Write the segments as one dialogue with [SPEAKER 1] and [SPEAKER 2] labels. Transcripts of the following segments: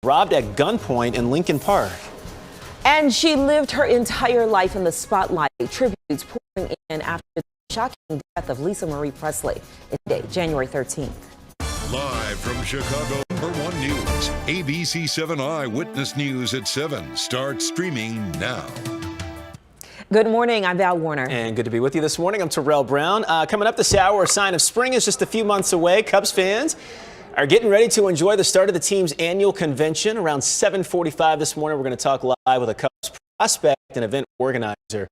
[SPEAKER 1] robbed at gunpoint in Lincoln Park.
[SPEAKER 2] And she lived her entire life in the spotlight. Tributes pouring in after the shocking death of Marie Presley. It's today, January 13th.
[SPEAKER 3] Live from Chicago, #1 News, ABC 7 Eyewitness News at 7 starts streaming now.
[SPEAKER 2] Good morning, I'm Val Warner.
[SPEAKER 1] And good to be with you this morning. I'm Terrell Brown. Coming up this hour, a sign of spring is just a few months away. Cubs fans are getting ready to enjoy the start of the team's annual convention. Around 7:45 this morning, we're going to talk live with a Cubs prospect and event organizer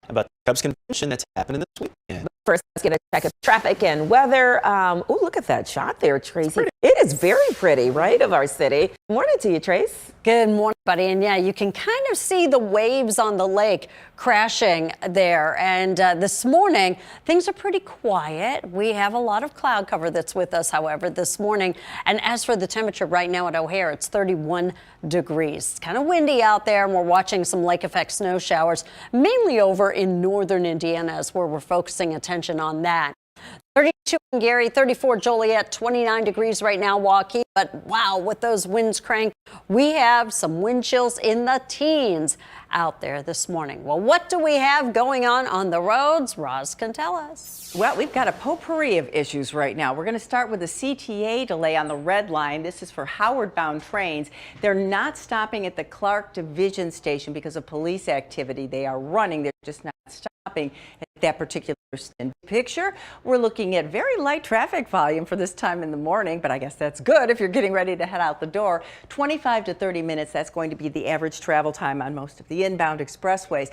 [SPEAKER 1] about the Cubs convention that's happening this weekend.
[SPEAKER 2] First, let's get a check of traffic and weather. Oh, look at that shot there, Tracy. It is very pretty, right, of our city. Good morning to you, Trace.
[SPEAKER 4] Good morning, buddy. And yeah, you can kind of see the waves on the lake crashing there. And this morning, things are pretty quiet. We have a lot of cloud cover that's with us, however, this morning. And as for the temperature right now at O'Hare, it's 31 degrees. It's kind of windy out there, and we're watching some lake effect snow showers, mainly over in northern Indiana is where we're focusing attention on that. 32 in Gary, 34 Joliet, 29 degrees right now, Waukee. But wow, with those winds cranked, we have some wind chills in the teens out there this morning. Well, what do we have going on the roads? Roz can tell us.
[SPEAKER 5] Well, we've got a potpourri of issues right now. We're going to start with a CTA delay on the red line. This is for Howard-bound trains. They're not stopping at the Clark Division Station because of police activity. They are running. They're just not stopping at that particular picture. We're looking at very light traffic volume for this time in the morning, but I guess that's good if you're getting ready to head out the door. 25 to 30 minutes, that's going to be the average travel time on most of the inbound expressways.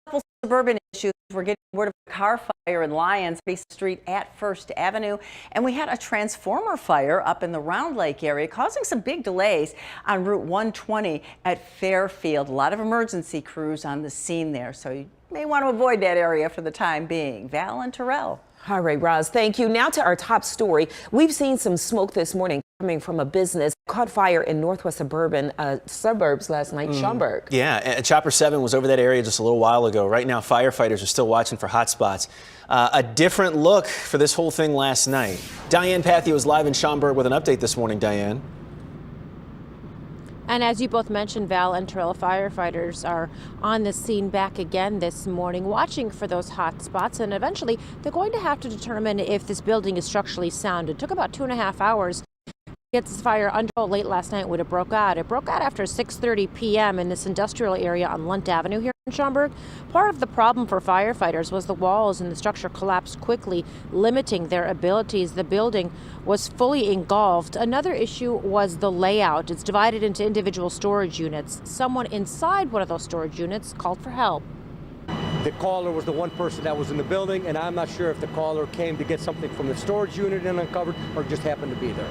[SPEAKER 5] Couple suburban issues. We're getting word of a car fire in Lyons Street at First Avenue, and we had a transformer fire up in the Round Lake area causing some big delays on Route 120 at Fairfield. A lot of emergency crews on the scene there, so you may want to avoid that area for the time being. Val and Terrell.
[SPEAKER 2] All right, Roz, thank you. Now to our top story. We've seen some smoke this morning coming from a business caught fire in northwest suburbs last night, Schaumburg.
[SPEAKER 1] Yeah, Chopper 7 was over that area just a little while ago. Right now, firefighters are still watching for hot spots. A different look for this whole thing last night. Diane Pathy was live in Schaumburg with an update this morning. Diane.
[SPEAKER 6] And as you both mentioned, Val and Terrell, firefighters are on the scene back again this morning, watching for those hot spots. And eventually, they're going to have to determine if this building is structurally sound. It took about 2.5 hours to get this fire under control late last night when it broke out. It broke out after 6:30 p.m. in this industrial area on Lunt Avenue here in Schaumburg. Part of the problem for firefighters was the walls and the structure collapsed quickly, limiting their abilities. The building was fully engulfed. Another issue was the layout. It's divided into individual storage units. Someone inside one of those storage units called for help.
[SPEAKER 7] The caller was the one person that was in the building, and I'm not sure if the caller came to get something from the storage unit and uncovered or just happened to be there.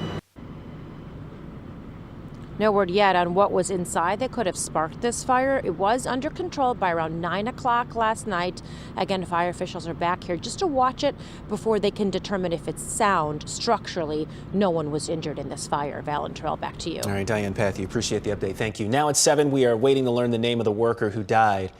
[SPEAKER 6] No word yet on what was inside that could have sparked this fire. It was under control by around 9 o'clock last night. Again, fire officials are back here just to watch it before they can determine if it's sound. Structurally, no one was injured in this fire. Val and Terrell, back to you.
[SPEAKER 1] All right, Diane Pathy, appreciate the update. Thank you. Now at 7, we are waiting to learn the name of the worker who died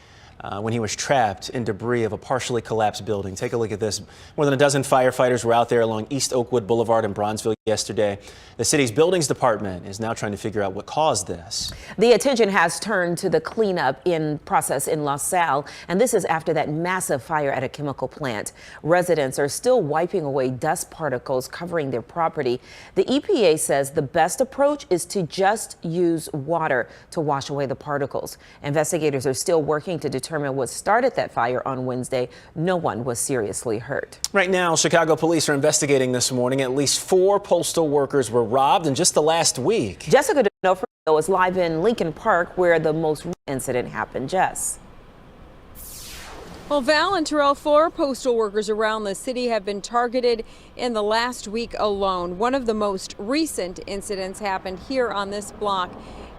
[SPEAKER 1] when he was trapped in debris of a partially collapsed building. Take a look at this. More than a dozen firefighters were out there along East Oakwood Boulevard in Bronzeville yesterday. The city's buildings department is now trying to figure out what caused this.
[SPEAKER 2] The attention has turned to the cleanup process in LaSalle, and this is after that massive fire at a chemical plant. Residents are still wiping away dust particles covering their property. The EPA says the best approach is to just use water to wash away the particles. Investigators are still working to determine what started that fire on Wednesday. No one was seriously hurt.
[SPEAKER 1] Right now, Chicago police are investigating this morning. At least 4 postal workers were robbed in just the last week.
[SPEAKER 2] Jessica D'Onofrio is live in Lincoln Park, where the most recent incident happened. Jess.
[SPEAKER 8] Well, Val and Terrell, 4 postal workers around the city have been targeted in the last week alone. One of the most recent incidents happened here on this block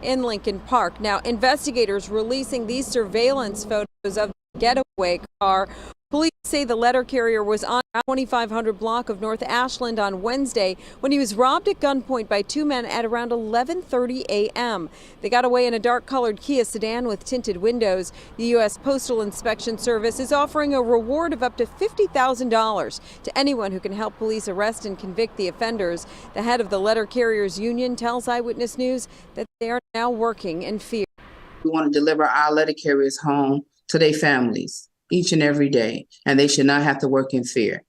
[SPEAKER 8] in Lincoln Park. Now, investigators releasing these surveillance photos of the getaway car Police say the letter carrier was on 2500 block of North Ashland on Wednesday when he was robbed at gunpoint by two men at around 11:30 a.m. They got away in a dark-colored Kia sedan with tinted windows. The U.S. Postal Inspection Service is offering a reward of up to $50,000 to anyone who can help police arrest and convict the offenders. The head of the letter carriers union tells Eyewitness News that they are now working in fear.
[SPEAKER 9] We want to deliver our letter carriers home to their families each and every day, and they should not have to work in fear.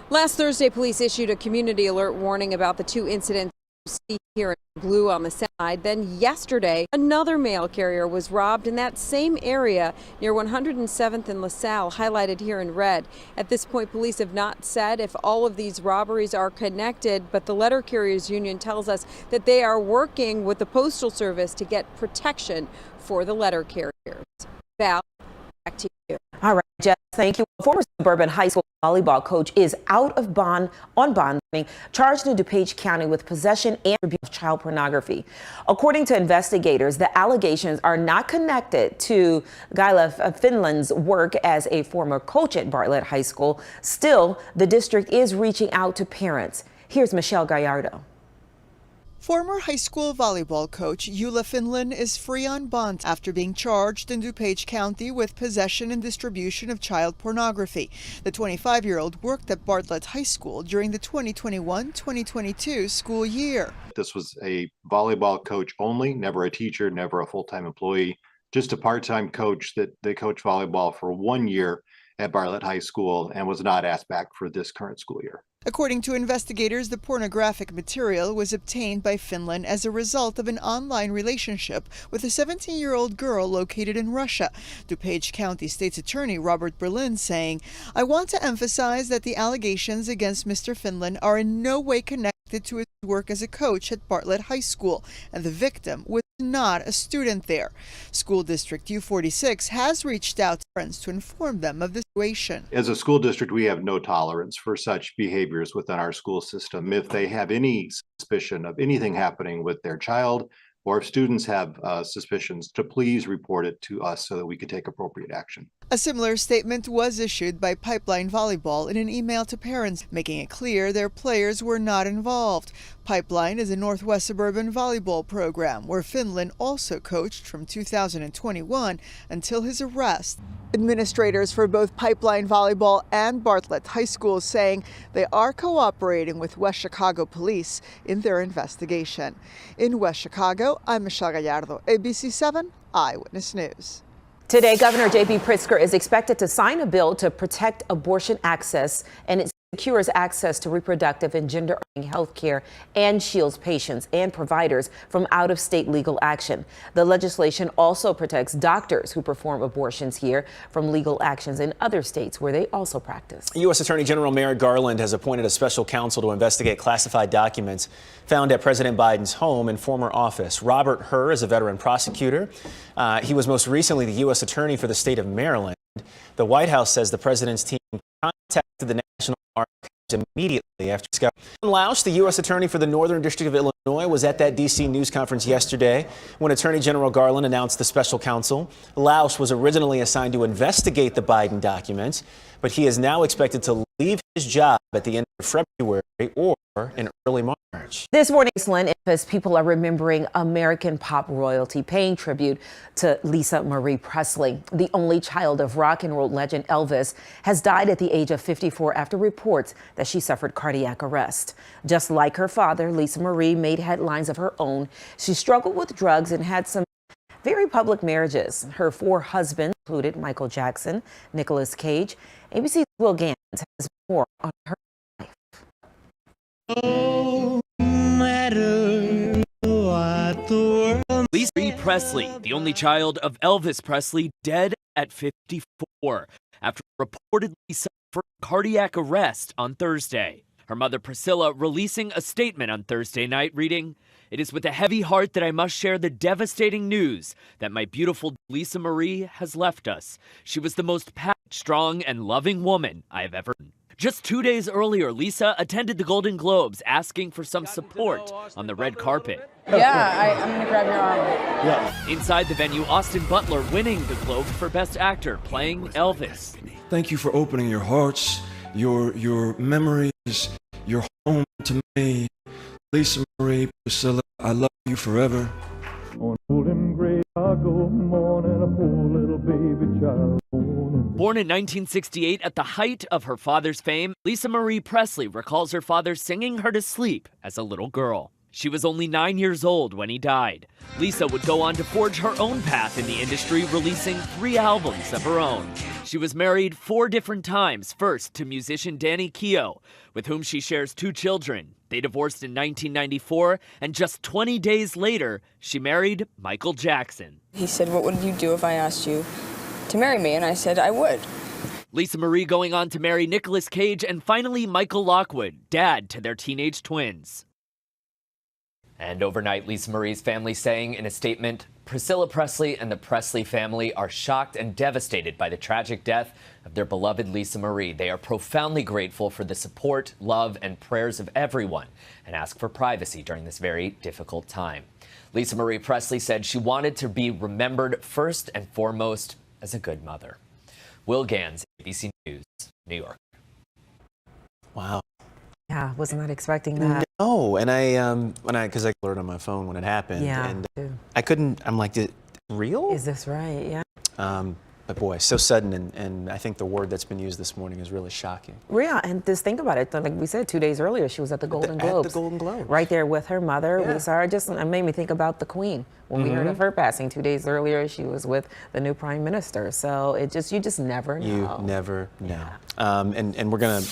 [SPEAKER 8] Last Thursday, police issued a community alert warning about the two incidents you see here in blue on the side. Then yesterday, another mail carrier was robbed in that same area near 107th and LaSalle, highlighted here in red. At this point, police have not said if all of these robberies are connected, but the letter carriers union tells us that they are working with the Postal Service to get protection for the letter carriers. Val, back to you.
[SPEAKER 2] All right, Jess, thank you. A former Suburban High School volleyball coach is out of bond on bond, charged in DuPage County with possession and abuse of child pornography. According to investigators, the allegations are not connected to Guyla Finland's work as a former coach at Bartlett High School. Still, the district is reaching out to parents. Here's Michelle Gallardo.
[SPEAKER 10] Former high school volleyball coach Eula Finland is free on bond after being charged in DuPage County with possession and distribution of child pornography. The 25-year-old worked at Bartlett High School during the 2021-2022 school year.
[SPEAKER 11] This was a volleyball coach only, never a teacher, never a full-time employee, just a part-time coach that they coached volleyball for 1 year at Bartlett High School and was not asked back for this current school year.
[SPEAKER 10] According to investigators, the pornographic material was obtained by Finland as a result of an online relationship with a 17-year-old girl located in Russia. DuPage County State's Attorney Robert Berlin saying, "I want to emphasize that the allegations against Mr. Finland are in no way connected to his work as a coach at Bartlett High School, and the victim was not a student there." School District U46 has reached out to parents to inform them of the situation.
[SPEAKER 11] As a school district, we have no tolerance for such behaviors within our school system. If they have any suspicion of anything happening with their child, or if students have suspicions, to please report it to us so that we can take appropriate action.
[SPEAKER 10] A similar statement was issued by Pipeline Volleyball in an email to parents, making it clear their players were not involved. Pipeline is a Northwest Suburban volleyball program where Finland also coached from 2021 until his arrest. Administrators for both Pipeline Volleyball and Bartlett High School saying they are cooperating with West Chicago police in their investigation. In West Chicago, I'm Michelle Gallardo, ABC7 Eyewitness News.
[SPEAKER 2] Today, Governor J.B. Pritzker is expected to sign a bill to protect abortion access, and it secures access to reproductive and gender-affirming health care and shields patients and providers from out-of-state legal action. The legislation also protects doctors who perform abortions here from legal actions in other states where they also practice.
[SPEAKER 1] U.S. Attorney General Merrick Garland has appointed a special counsel to investigate classified documents found at President Biden's home and former office. Robert Hur is a veteran prosecutor. He was most recently the U.S. Attorney for the state of Maryland. The White House says the president's team contacted the National Archives immediately after Scott Lausch, the U.S. Attorney for the Northern District of Illinois, was at that D.C. news conference yesterday when Attorney General Garland announced the special counsel. Lausch was originally assigned to investigate the Biden documents, but he is now expected to leave his job at the end of February or in early March.
[SPEAKER 2] This morning, Iceland, as people are remembering American pop royalty, paying tribute to Lisa Marie Presley. The only child of rock and roll legend Elvis has died at the age of 54 after reports that she suffered cardiac arrest. Just like her father, Lisa Marie made headlines of her own. She struggled with drugs and had some very public marriages. Her 4 husbands included Michael Jackson, Nicolas Cage. ABC's Will Gant has more on her life.
[SPEAKER 12] No matter what the world.
[SPEAKER 13] Lisa Marie Presley, the only child of Elvis Presley, dead at 54 after reportedly suffering cardiac arrest on Thursday. Her mother Priscilla releasing a statement on Thursday night reading, "It is with a heavy heart that I must share the devastating news that my beautiful Lisa Marie has left us. She was the most passionate, strong, and loving woman I have ever known." Just 2 days earlier, Lisa attended the Golden Globes asking for some support on the red carpet.
[SPEAKER 14] Yeah, I'm going to grab your arm.
[SPEAKER 13] Yeah. Inside the venue, Austin Butler winning the Globe for Best Actor, playing Elvis.
[SPEAKER 15] Thank you for opening your hearts, your memories, your home to me. Lisa Marie Priscilla, I love you forever.
[SPEAKER 16] On golden gray Chicago morning, a poor little baby child.
[SPEAKER 13] Born in 1968 at the height of her father's fame, Lisa Marie Presley recalls her father singing her to sleep as a little girl. She was only 9 years old when he died. Lisa would go on to forge her own path in the industry, releasing 3 albums of her own. She was married 4 different times, first to musician Danny Keough, with whom she shares 2 children. They divorced in 1994, and just 20 days later, she married Michael Jackson.
[SPEAKER 14] He said, "What would you do if I asked you to marry me?" And I said, "I would."
[SPEAKER 13] Lisa Marie going on to marry Nicolas Cage and finally Michael Lockwood, dad to their teenage twins.
[SPEAKER 17] And overnight, Lisa Marie's family saying in a statement, Priscilla Presley and the Presley family are shocked and devastated by the tragic death of their beloved Lisa Marie. They are profoundly grateful for the support, love, and prayers of everyone and ask for privacy during this very difficult time. Lisa Marie Presley said she wanted to be remembered first and foremost as a good mother. Will Gans, ABC News, New York.
[SPEAKER 1] Wow.
[SPEAKER 2] Yeah, was not expecting that.
[SPEAKER 1] No, and because I alerted on my phone when it happened, and I couldn't. I'm like, real?
[SPEAKER 2] Is this right? Yeah.
[SPEAKER 1] But boy, so sudden, and I think the word that's been used this morning is really shocking.
[SPEAKER 2] Yeah, and just think about it. Like we said, 2 days earlier, she was at the Golden Globes.
[SPEAKER 1] At the Golden Globes.
[SPEAKER 2] Right there with her mother.
[SPEAKER 1] Yeah.
[SPEAKER 2] Lisa. It made me think about the Queen. When we heard of her passing 2 days earlier, she was with the new Prime Minister. So you just never know.
[SPEAKER 1] You never know. And we're going to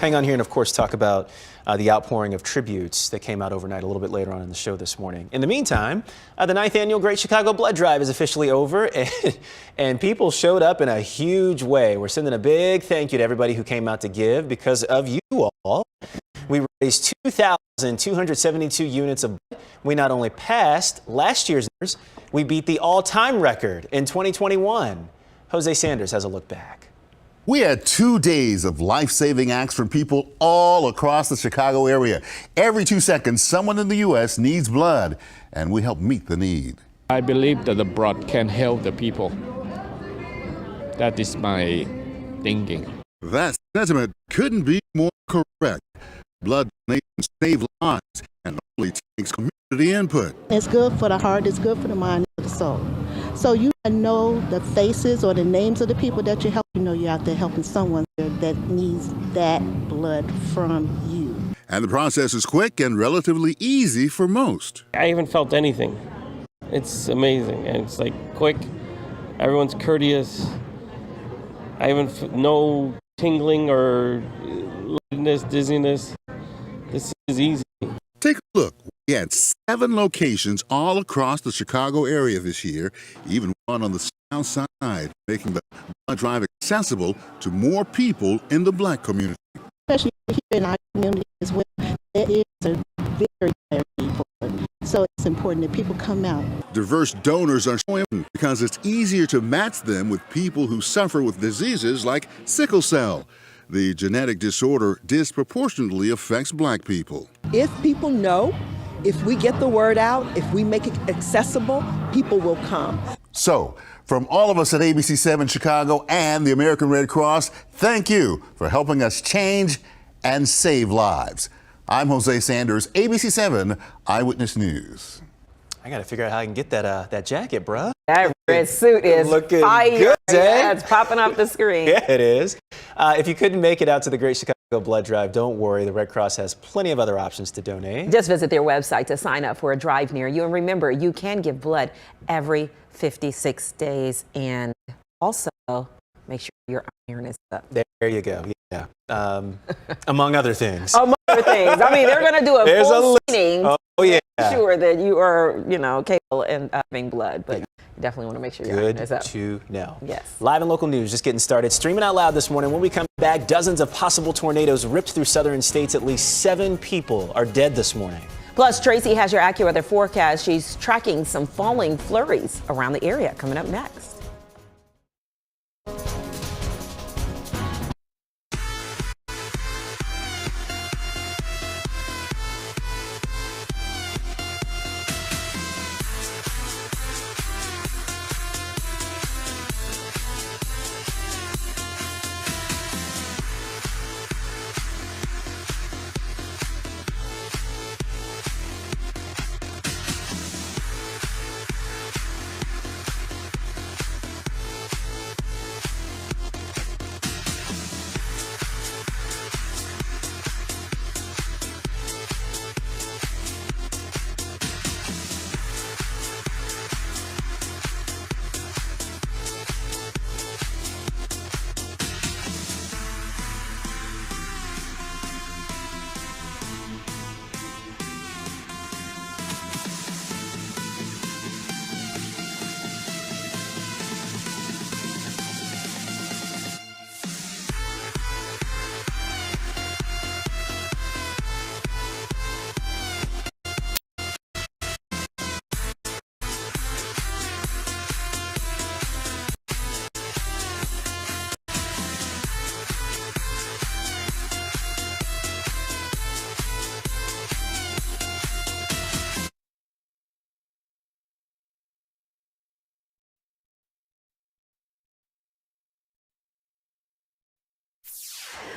[SPEAKER 1] hang on here and, of course, talk about the outpouring of tributes that came out overnight a little bit later on in the show this morning. In the meantime, the 9th annual Great Chicago Blood Drive is officially over, and people showed up in a huge way. We're sending a big thank you to everybody who came out to give. Because of you all, we raised 2,272 units of blood. We not only passed last year's numbers, we beat the all-time record in 2021. Jose Sanders has a look back.
[SPEAKER 18] We had 2 days of life-saving acts from people all across the Chicago area. Every 2 seconds, someone in the U.S. needs blood, and we help meet the need.
[SPEAKER 19] I believe that the blood can help the people. That is my thinking.
[SPEAKER 18] That sentiment couldn't be more correct. Blood donations save lives and only takes community input.
[SPEAKER 20] It's good for the heart, it's good for the mind, and the soul. So you know the faces or the names of the people that you help. You know you're out there helping someone that needs that blood from you.
[SPEAKER 18] And the process is quick and relatively easy for most.
[SPEAKER 19] I haven't felt anything. It's amazing, and it's like quick. Everyone's courteous. I haven't no tingling or lightness, dizziness. This is easy.
[SPEAKER 18] Take a look. We had 7 locations all across the Chicago area this year, even one on the south side, making the blood drive accessible to more people in the Black community.
[SPEAKER 20] Especially here in our community as well, there is a very, very important. So it's important that people come out.
[SPEAKER 18] Diverse donors are showing up because it's easier to match them with people who suffer with diseases like sickle cell. The genetic disorder disproportionately affects Black people.
[SPEAKER 21] If people know, if we get the word out, if we make it accessible, people will come.
[SPEAKER 18] So, from all of us at ABC7 Chicago and the American Red Cross, thank you for helping us change and save lives. I'm Jose Sanders, ABC7 Eyewitness News.
[SPEAKER 1] I got to figure out how I can get that jacket, bruh.
[SPEAKER 2] That red suit is
[SPEAKER 1] looking
[SPEAKER 2] fire.
[SPEAKER 1] good,
[SPEAKER 2] Yeah, it's popping off the screen.
[SPEAKER 1] Yeah, it is. If you couldn't make it out to the Great Chicago Blood Drive, don't worry. The Red Cross has plenty of other options to donate.
[SPEAKER 2] Just visit their website to sign up for a drive near you. And remember, you can give blood every 56 days. And also, make sure your iron is up.
[SPEAKER 1] There you go. Yeah. Among other things.
[SPEAKER 2] Among other things. I mean, they're going to do a
[SPEAKER 1] There's
[SPEAKER 2] full
[SPEAKER 1] a
[SPEAKER 2] screening
[SPEAKER 1] Oh, yeah.
[SPEAKER 2] to make sure that you are, capable of having blood. But you definitely want to make sure your iron is up.
[SPEAKER 1] Good to know.
[SPEAKER 2] Yes.
[SPEAKER 1] Live and local news just getting started. Streaming out loud this morning. When we come back, dozens of possible tornadoes ripped through southern states. At least 7 people are dead this morning.
[SPEAKER 2] Plus, Tracy has your AccuWeather forecast. She's tracking some falling flurries around the area. Coming up next.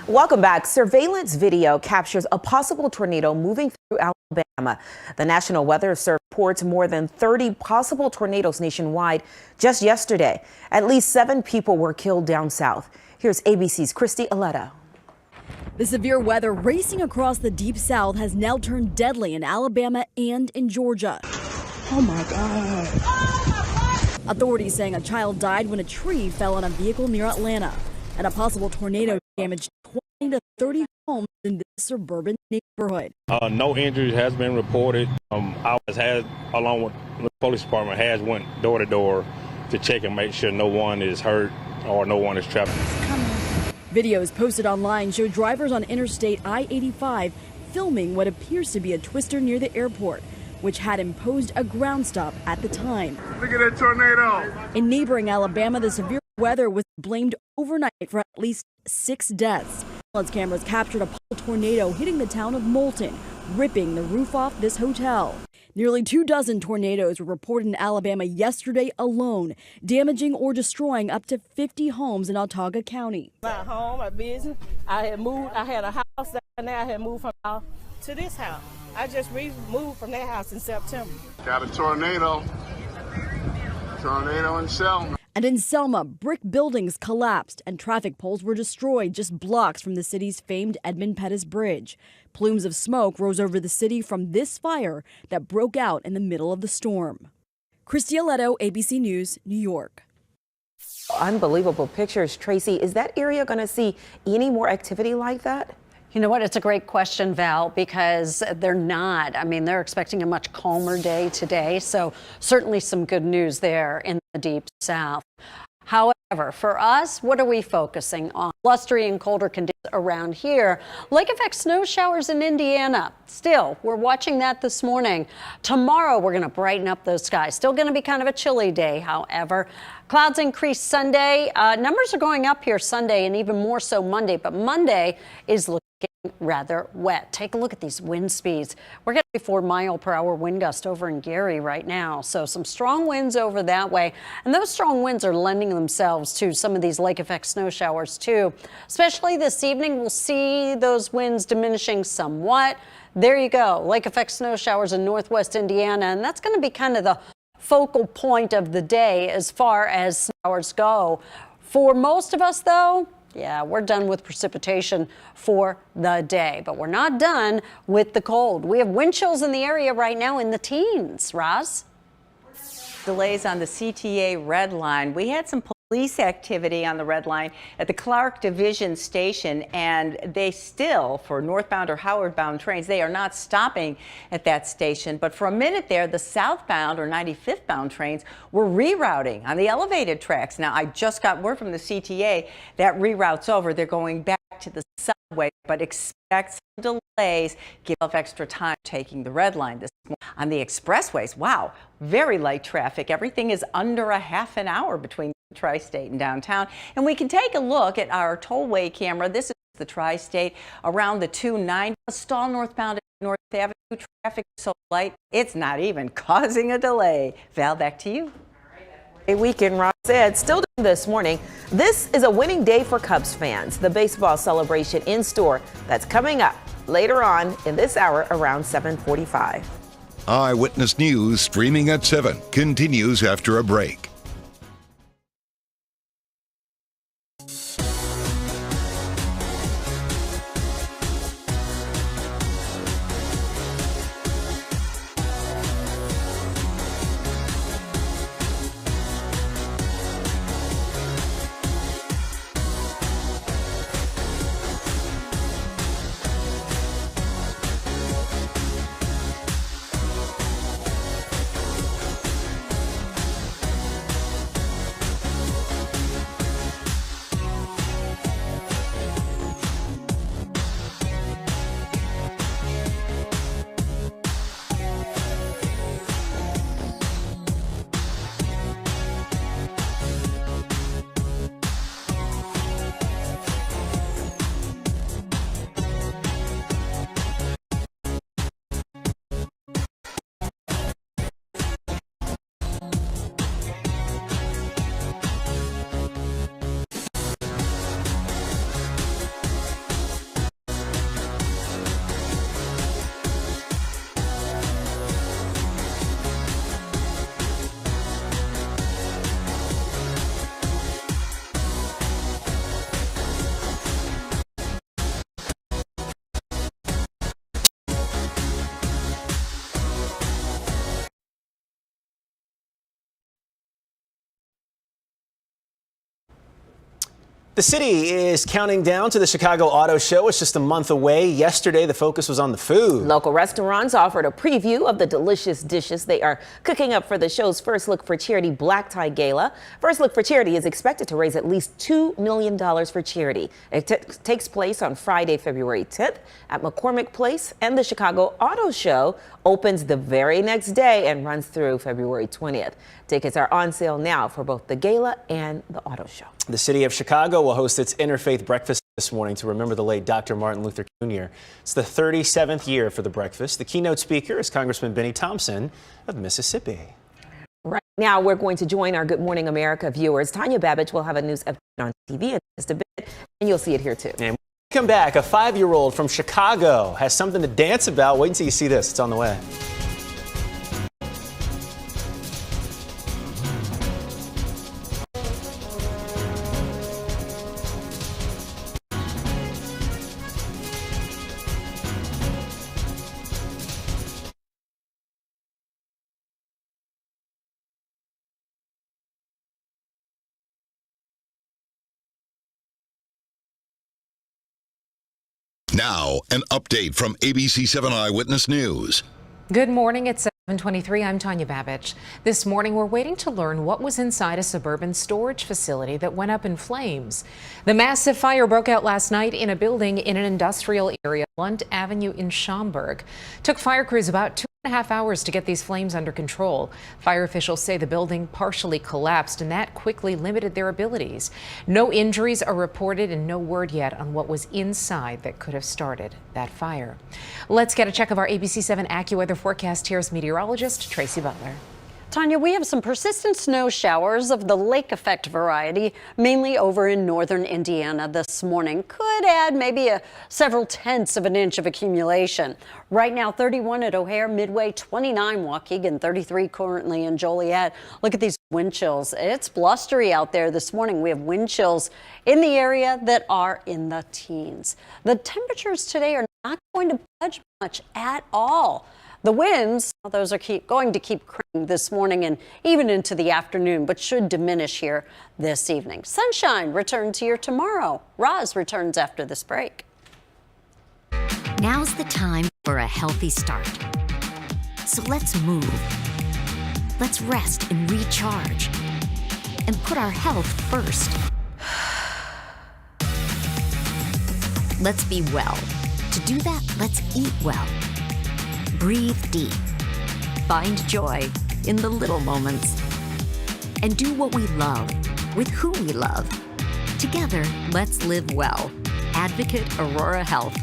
[SPEAKER 2] Welcome back. Surveillance video captures a possible tornado moving through Alabama. The National Weather Service reports more than 30 possible tornadoes nationwide just yesterday. At least 7 people were killed down south. Here's ABC's Christy Aletta.
[SPEAKER 3] The severe weather racing across the deep south has now turned deadly in Alabama and in Georgia.
[SPEAKER 20] Oh my God.
[SPEAKER 3] Authorities saying a child died when a tree fell on a vehicle near Atlanta, and a possible tornado damaged 20 to 30 homes in this suburban neighborhood.
[SPEAKER 22] No injuries has been reported. Ours has, along with the police department, has went door to door to check and make sure no one is hurt or no one is trapped.
[SPEAKER 3] Videos posted online show drivers on Interstate I-85 filming what appears to be a twister near the airport, which had imposed a ground stop at the time.
[SPEAKER 23] Look at that tornado.
[SPEAKER 3] In neighboring Alabama, the severe weather was blamed overnight for at least 6 deaths. Surveillance cameras captured a tornado hitting the town of Moulton, ripping the roof off this hotel. Nearly 24 tornadoes were reported in Alabama yesterday alone, damaging or destroying up to 50 homes in Autauga County.
[SPEAKER 24] My home, my business. I had moved. I had a house down there. I had moved from house to this house. I just moved from that house in September.
[SPEAKER 23] Got a tornado. Tornado in Selma.
[SPEAKER 3] And in Selma, brick buildings collapsed and traffic poles were destroyed just blocks from the city's famed Edmund Pettus Bridge. Plumes of smoke rose over the city from this fire that broke out in the middle of the storm. Christy Aletto, ABC News, New York.
[SPEAKER 2] Unbelievable pictures. Tracy, is that area going to see any more activity like that?
[SPEAKER 4] You know what? It's a great question, Val, because they're not. I mean, they're expecting a much calmer day today. So certainly some good news there in the deep south. However, for us, what are we focusing on? Blustery and colder conditions around here. Lake effect snow showers in Indiana. Still, we're watching that this morning. Tomorrow, we're going to brighten up those skies. Still going to be kind of a chilly day, however. Clouds increase Sunday. Numbers are going up here Sunday and even more so Monday. But Monday is looking rather wet. Take a look at these wind speeds. We're getting 4 mile-per-hour wind gust over in Gary right now. So some strong winds over that way. And those strong winds are lending themselves to some of these lake effect snow showers too. Especially this evening, we'll see those winds diminishing somewhat. There you go. Lake effect snow showers in northwest Indiana. And that's going to be kind of the focal point of the day as far as showers go. For most of us, though, yeah, we're done with precipitation for the day, but we're not done with the cold. We have wind chills in the area right now in the teens. Roz?
[SPEAKER 5] Delays on the CTA Red Line. We had some police activity on the Red Line at the Clark Division Station, and they still, for northbound or Howard-bound trains, they are not stopping at that station. But for a minute there, the southbound or 95th bound trains were rerouting on the elevated tracks. Now, I just got word from the CTA that reroute's over. They're going back to the subway, but expect some delays. Give yourself extra time taking the Red Line this morning. On the expressways, wow, very light traffic. Everything is under a half an hour between Tri-State and downtown. And we can take a look at our tollway camera. This is the Tri-State around the 290. Stall northbound at North Avenue. Traffic so light, it's not even causing a delay. Val, back to you.
[SPEAKER 2] A weekend, Rob said, still this morning. This is a winning day for Cubs fans. The baseball celebration in store that's coming up later on in this hour around 7:45.
[SPEAKER 25] Eyewitness News streaming at 7 continues after a break.
[SPEAKER 1] The city is counting down to the Chicago Auto Show. It's just a month away. Yesterday, the focus was on the food.
[SPEAKER 2] Local restaurants offered a preview of the delicious dishes they are cooking up for the show's First Look for Charity Black Tie Gala. First Look for Charity is expected to raise at least $2 million for charity. It takes place on Friday, February 10th at McCormick Place, and the Chicago Auto Show opens the very next day and runs through February 20th. Tickets are on sale now for both the gala and the auto show.
[SPEAKER 1] The city of Chicago will host its interfaith breakfast this morning to remember the late Dr. Martin Luther Jr. It's the 37th year for the breakfast. The keynote speaker is Congressman Benny Thompson of Mississippi.
[SPEAKER 2] Right now, we're going to join our Good Morning America viewers. Tanya Babbage will have a news update on TV in just a bit, and you'll see it here too.
[SPEAKER 1] And when we come back, a 5-year-old from Chicago has something to dance about. Wait until you see this. It's on the way.
[SPEAKER 25] Now, an update from ABC 7 Eyewitness News.
[SPEAKER 6] Good morning. It's 7:23. I'm Tanya Babbage. This morning, we're waiting to learn what was inside a Suburban storage facility that went up in flames. The massive fire broke out last night in a building in an industrial area, Blunt Avenue in Schaumburg. Took fire crews about 2.5 hours to get these flames under control. Fire officials say the building partially collapsed, and that quickly limited their abilities. No injuries are reported and no word yet on what was inside that could have started that fire. Let's get a check of our ABC 7 AccuWeather forecast. Here's meteorologist Tracy Butler.
[SPEAKER 4] Tanya, we have some persistent snow showers of the lake effect variety, mainly over in northern Indiana this morning. Could add maybe several tenths of an inch of accumulation. Right now, 31 at O'Hare, Midway, 29 Waukegan, 33 currently in Joliet. Look at these wind chills. It's blustery out there this morning. We have wind chills in the area that are in the teens. The temperatures today are not going to budge much at all. The winds, well, those are going to keep cranking this morning and even into the afternoon, but should diminish here this evening. Sunshine returns here tomorrow. Roz returns after this break.
[SPEAKER 7] Now's the time for a healthy start. So let's move. Let's rest and recharge. And put our health first. Let's be well. To do that, let's eat well. Breathe deep. Find joy in the little moments. And do what we love with who we love. Together, let's live well. Advocate Aurora Health.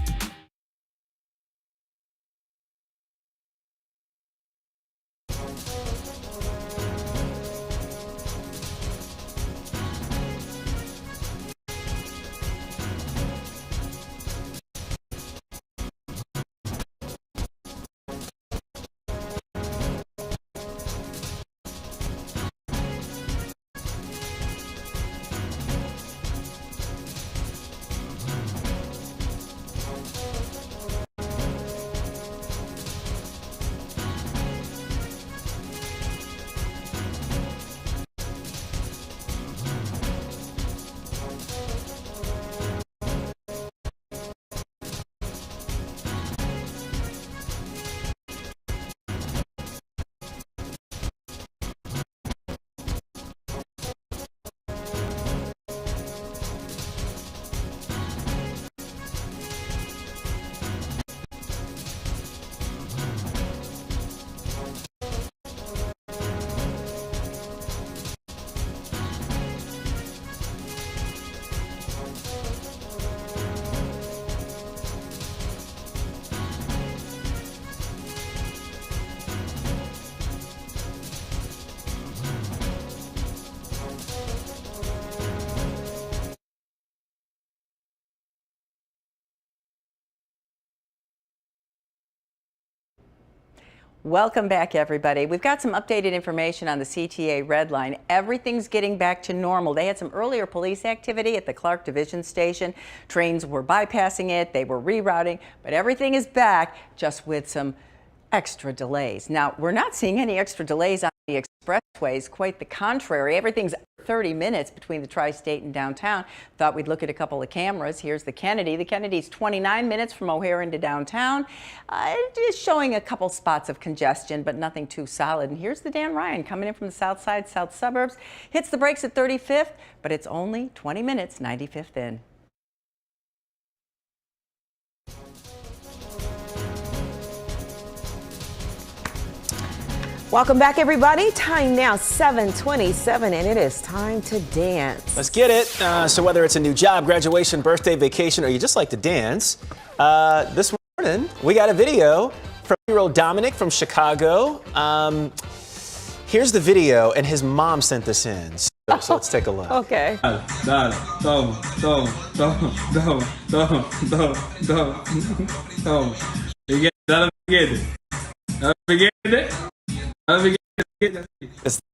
[SPEAKER 5] Welcome back, everybody. We've got some updated information on the CTA Red Line. Everything's getting back to normal. They had some earlier police activity at the Clark Division Station. Trains were bypassing it. They were rerouting, but everything is back, just with some extra delays. Now, we're not seeing any extra delays on the expressways. Quite the contrary. Everything's 30 minutes between the tri-state and downtown. Thought we'd look at a couple of cameras. Here's the Kennedy. The Kennedy's 29 minutes from O'Hare into downtown. It is showing a couple spots of congestion, but nothing too solid. And here's the Dan Ryan coming in from the south side, south suburbs. Hits the brakes at 35th, but it's only 20 minutes, 95th in.
[SPEAKER 2] Welcome back, everybody. Time now 7:27, and it is time to dance.
[SPEAKER 1] Let's get it. So whether it's a new job, graduation, birthday, vacation, or you just like to dance, this morning we got a video from 8-year-old Dominic from Chicago. Here's the video, and his mom sent this in. So let's take a look.
[SPEAKER 2] Okay.
[SPEAKER 1] The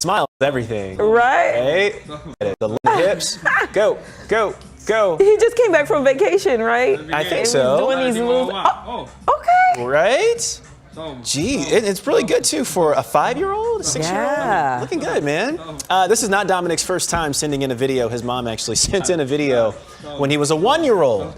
[SPEAKER 1] smile is everything.
[SPEAKER 2] Right?
[SPEAKER 1] The little hips. Go, go, go.
[SPEAKER 2] He just came back from vacation, right?
[SPEAKER 1] I think so.
[SPEAKER 2] Doing these moves. Oh, okay.
[SPEAKER 1] Right? Gee, it's really good too for a 5-year-old, a 6-year-old.
[SPEAKER 2] Yeah.
[SPEAKER 1] Looking good, man. This is not Dominic's first time sending in a video. His mom actually sent in a video when he was a 1-year-old,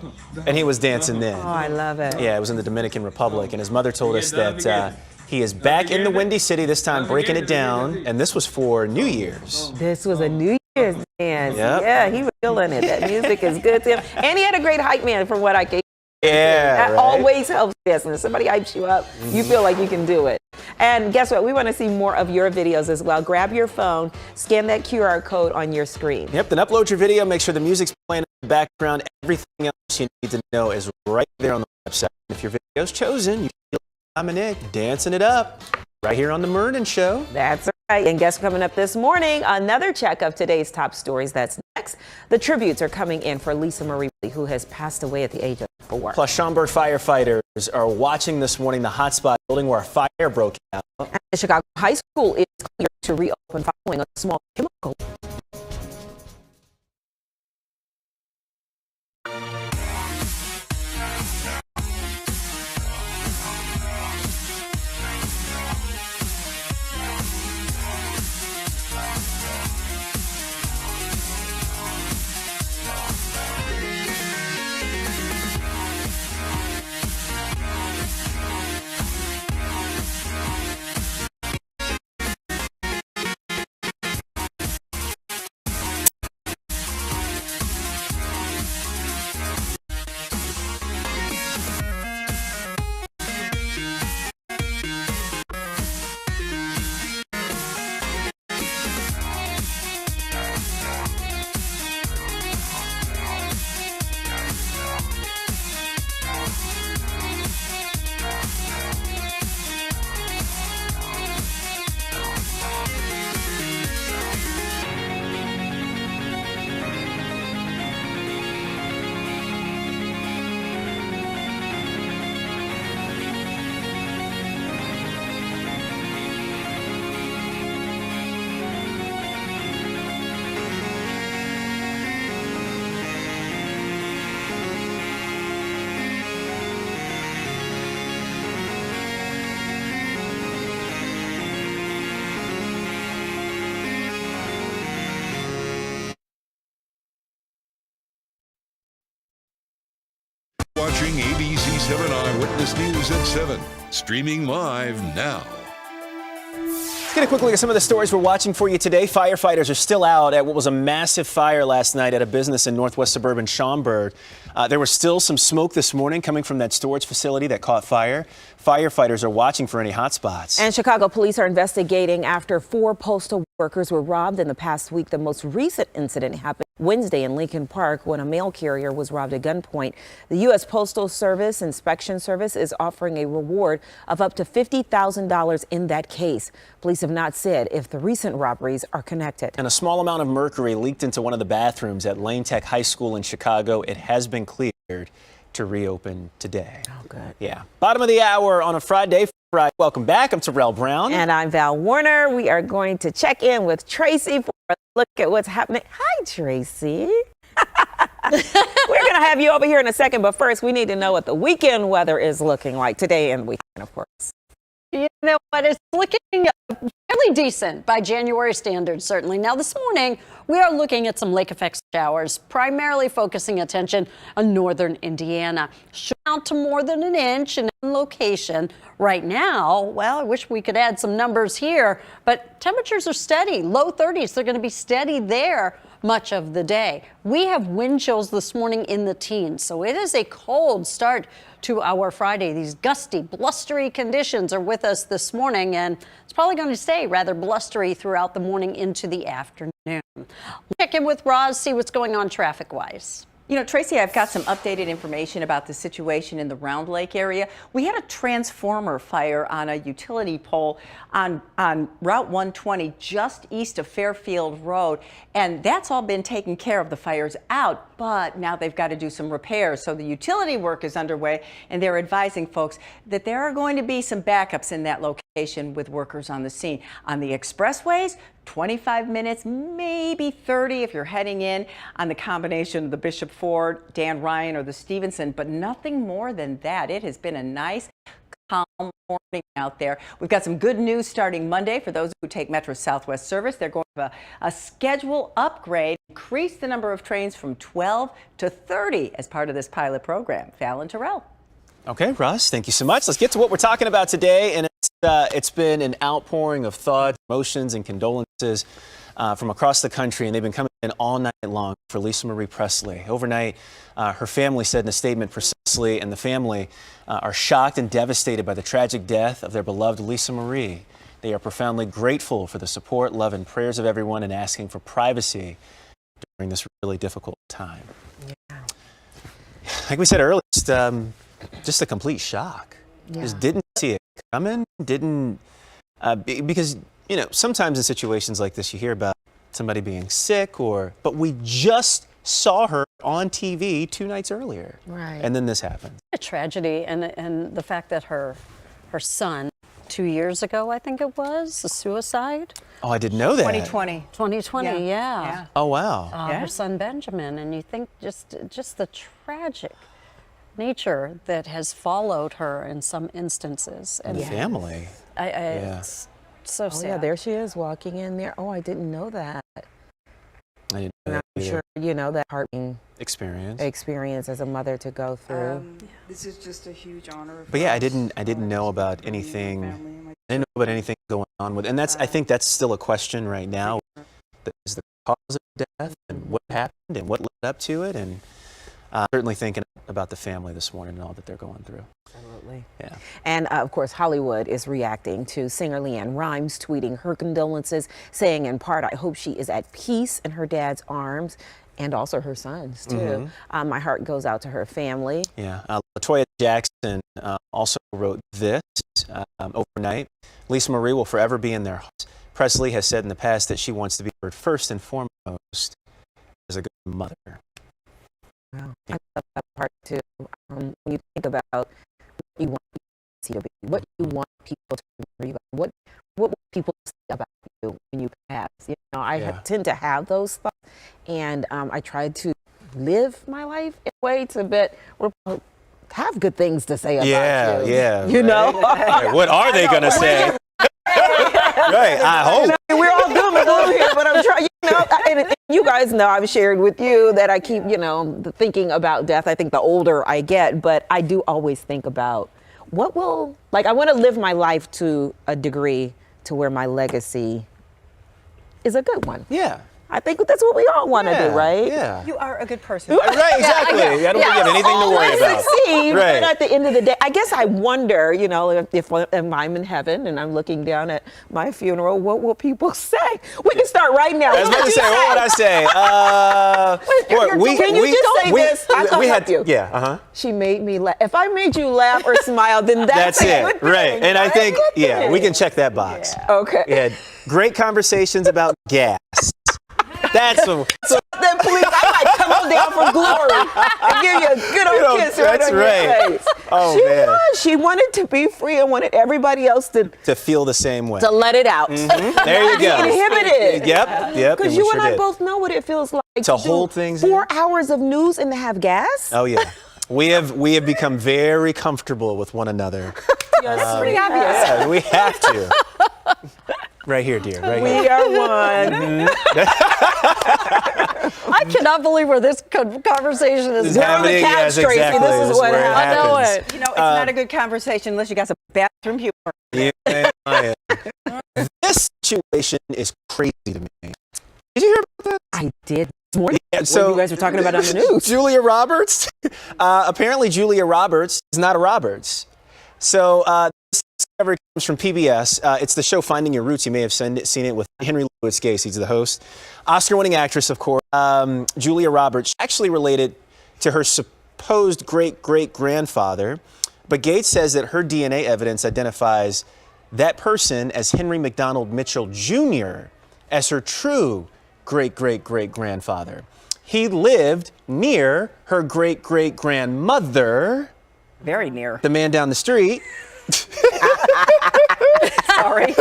[SPEAKER 1] and he was dancing then.
[SPEAKER 2] Oh, I love it.
[SPEAKER 1] Yeah, it was in the Dominican Republic, and his mother told us that he is back in the Windy City, this time breaking it down, and this was for New Year's.
[SPEAKER 2] This was a New Year's dance.
[SPEAKER 1] Yep.
[SPEAKER 2] Yeah, he was feeling it. That music is good to him. And he had a great hype man from what I can.
[SPEAKER 1] Yeah,
[SPEAKER 2] That
[SPEAKER 1] right?
[SPEAKER 2] always helps business. Somebody hypes you up, you feel like you can do it. And guess what? We want to see more of your videos as well. Grab your phone, scan that QR code on your screen.
[SPEAKER 1] Yep, then upload your video, make sure the music's playing in the background. Everything else you need to know is right there on the website. If your video's chosen, you feel like Dominic dancing it up right here on The Murden Show.
[SPEAKER 2] That's right. And guess coming up this morning, another check of today's top stories. That's next. The tributes are coming in for Lisa Marie, who has passed away at the age of 4.
[SPEAKER 1] Plus, Schaumburg firefighters are watching this morning the hotspot building where a fire broke out.
[SPEAKER 2] And the Chicago High School is clear to reopen following a small chemical.
[SPEAKER 25] Watching ABC 7 Eyewitness News at 7. Streaming live now.
[SPEAKER 1] Let's get a quick look at some of the stories we're watching for you today. Firefighters are still out at what was a massive fire last night at a business in northwest suburban Schaumburg. There was still some smoke this morning coming from that storage facility that caught fire. Firefighters are watching for any hot spots.
[SPEAKER 2] And Chicago police are investigating after 4 postal workers were robbed in the past week. The most recent incident happened Wednesday in Lincoln Park when a mail carrier was robbed at gunpoint. The U.S. Postal Service Inspection Service is offering a reward of up to $50,000 in that case. Police have not said if the recent robberies are connected.
[SPEAKER 1] And a small amount of mercury leaked into one of the bathrooms at Lane Tech High School in Chicago. It has been cleared to reopen today.
[SPEAKER 2] Oh, good.
[SPEAKER 1] Yeah. Bottom of the hour on a Friday. Welcome back. I'm Terrell Brown.
[SPEAKER 2] And I'm Val Warner. We are going to check in with Tracy for a look at what's happening. Hi, Tracy. We're going to have you over here in a second, but first we need to know what the weekend weather is looking like today and weekend, of course.
[SPEAKER 4] You know what? It's looking Fairly decent by January standards, certainly. Now, this morning, we are looking at some lake effect showers, primarily focusing attention on northern Indiana. Should amount to more than an inch in one location. Right now, well, I wish we could add some numbers here, but temperatures are steady, low 30s. They're going to be steady there much of the day. We have wind chills this morning in the teens, so it is a cold start to our Friday. These gusty, blustery conditions are with us this morning, and it's probably going to stay rather blustery throughout the morning into the afternoon. Check in with Roz, see what's going on traffic-wise.
[SPEAKER 5] You know, Tracy, I've got some updated information about the situation in the Round Lake area. We had a transformer fire on a utility pole on Route 120 just east of Fairfield Road, and that's all been taken care of. The fire's out, but now they've got to do some repairs. So the utility work is underway, and they're advising folks that there are going to be some backups in that location with workers on the scene. On the expressways, 25 minutes, maybe 30 if you're heading in on the combination of the Bishop Ford, Dan Ryan, or the Stevenson, but nothing more than that. It has been a nice, calm morning out there. We've got some good news starting Monday for those who take Metro Southwest service. They're going to have a schedule upgrade, increase the number of trains from 12 to 30 as part of this pilot program. Fallon Terrell.
[SPEAKER 1] Okay, Russ, thank you so much. Let's get to what we're talking about today. And it's been an outpouring of thoughts, emotions, and condolences from across the country. And they've been coming in all night long for Lisa Marie Presley. Overnight, her family said in a statement, Presley and the family are shocked and devastated by the tragic death of their beloved Lisa Marie. They are profoundly grateful for the support, love, and prayers of everyone and asking for privacy during this really difficult time. Yeah. Like we said earlier, just a complete shock. Yeah. Just didn't see it coming, because, you know, sometimes in situations like this, you hear about somebody being sick but we just saw her on TV 2 nights earlier. Right. And then this happened.
[SPEAKER 4] A tragedy, and the fact that her son, 2 years ago, I think it was, a suicide.
[SPEAKER 1] Oh, I didn't know that.
[SPEAKER 4] 2020, yeah.
[SPEAKER 1] Oh, wow.
[SPEAKER 4] Her son Benjamin, and you think just the tragic nature that has followed her in some instances.
[SPEAKER 1] And the family.
[SPEAKER 4] It's so sad.
[SPEAKER 2] Yeah, there she is walking in there. Oh, I didn't know that.
[SPEAKER 1] I didn't know that
[SPEAKER 2] I'm sure you know that heartbreaking experience as a mother to go through.
[SPEAKER 8] This is just a huge honor.
[SPEAKER 1] But yeah, I didn't know about anything. I didn't know about anything going on with, and I think that's still a question right now. Is the cause of death and what happened and what led up to it, and certainly thinking about the family this morning and all that they're going through.
[SPEAKER 2] Absolutely.
[SPEAKER 1] Yeah.
[SPEAKER 2] And of course, Hollywood is reacting to singer Leanne Rimes tweeting her condolences, saying in part, I hope she is at peace in her dad's arms, and also her son's too. Mm-hmm. My heart goes out to her family.
[SPEAKER 1] Yeah. LaToya Jackson also wrote this overnight. Lisa Marie will forever be in their hearts. Presley has said in the past that she wants to be heard first and foremost as a good mother.
[SPEAKER 2] Wow. I love that part too. When you think about what you want to be, what you want people to remember you, what will people say about you when you pass? You know, I tend to have those thoughts, and I try to live my life in a way to have good things to say about you.
[SPEAKER 1] Yeah,
[SPEAKER 2] you know.
[SPEAKER 1] Right. What are they going to say? Right, I hope.
[SPEAKER 2] We're all doom and gloom here, but I'm trying, you know, and you guys know I've shared with you that I keep, you know, thinking about death. I think the older I get, but I do always think about I want to live my life to a degree to where my legacy is a good one.
[SPEAKER 1] Yeah.
[SPEAKER 2] I think that's what we all want to do, right?
[SPEAKER 1] Yeah.
[SPEAKER 5] You are a good person.
[SPEAKER 1] Right, exactly. I don't think you have anything to worry about.
[SPEAKER 2] Succeed,
[SPEAKER 1] right.
[SPEAKER 2] But at the end of the day, I guess I wonder, you know, if I'm in heaven and I'm looking down at my funeral, what will people say? We can start right now.
[SPEAKER 1] I was about to say, what would I say?
[SPEAKER 2] Can you just say this?
[SPEAKER 1] We had you. Yeah.
[SPEAKER 2] She made me laugh. If I made you laugh or smile, then that's
[SPEAKER 1] it.
[SPEAKER 2] Right.
[SPEAKER 1] Right. And I think, we can check that box.
[SPEAKER 2] Yeah. Okay.
[SPEAKER 1] We had great conversations about gas. That's what.
[SPEAKER 2] So then, please, I might come on down for glory and give you a good old kiss right on your face.
[SPEAKER 1] Oh,
[SPEAKER 2] She wanted to be free and wanted everybody else to
[SPEAKER 1] feel the same way.
[SPEAKER 2] To let it out.
[SPEAKER 1] Mm-hmm. There you go.
[SPEAKER 2] Inhibited.
[SPEAKER 1] Yep.
[SPEAKER 2] Because you and I both know what it feels like
[SPEAKER 1] to hold things
[SPEAKER 2] 4 hours of news and to have gas.
[SPEAKER 1] Oh yeah. We have become very comfortable with one another.
[SPEAKER 2] Yes, pretty obvious.
[SPEAKER 1] Yeah, we have to. Right here, dear. Right
[SPEAKER 2] We
[SPEAKER 1] here.
[SPEAKER 2] are one.
[SPEAKER 4] I cannot believe where this conversation is going.
[SPEAKER 1] happening.
[SPEAKER 2] The couch,
[SPEAKER 1] Yes,
[SPEAKER 2] Tracy.
[SPEAKER 1] exactly.
[SPEAKER 2] This is what
[SPEAKER 1] where it
[SPEAKER 2] happened.
[SPEAKER 4] I know
[SPEAKER 1] happens.
[SPEAKER 4] it.
[SPEAKER 5] You know, it's not a good conversation unless you got some bathroom humor.
[SPEAKER 1] Yeah. This situation is crazy to me. Did you hear about that?
[SPEAKER 2] I did this morning
[SPEAKER 1] Yeah,
[SPEAKER 2] when you guys were talking about it on the news.
[SPEAKER 1] Julia Roberts. Apparently, Julia Roberts is not a Roberts. So this discovery comes from PBS. It's the show Finding Your Roots. You may have seen it with Henry Louis Gates. He's the host. Oscar-winning actress, of course. Julia Roberts, actually related to her supposed great-great-grandfather. But Gates says that her DNA evidence identifies that person as Henry McDonald Mitchell Jr. as her true great-great-great-grandfather. He lived near her great-great-grandmother.
[SPEAKER 5] Very near.
[SPEAKER 1] The man down the street.
[SPEAKER 5] Sorry.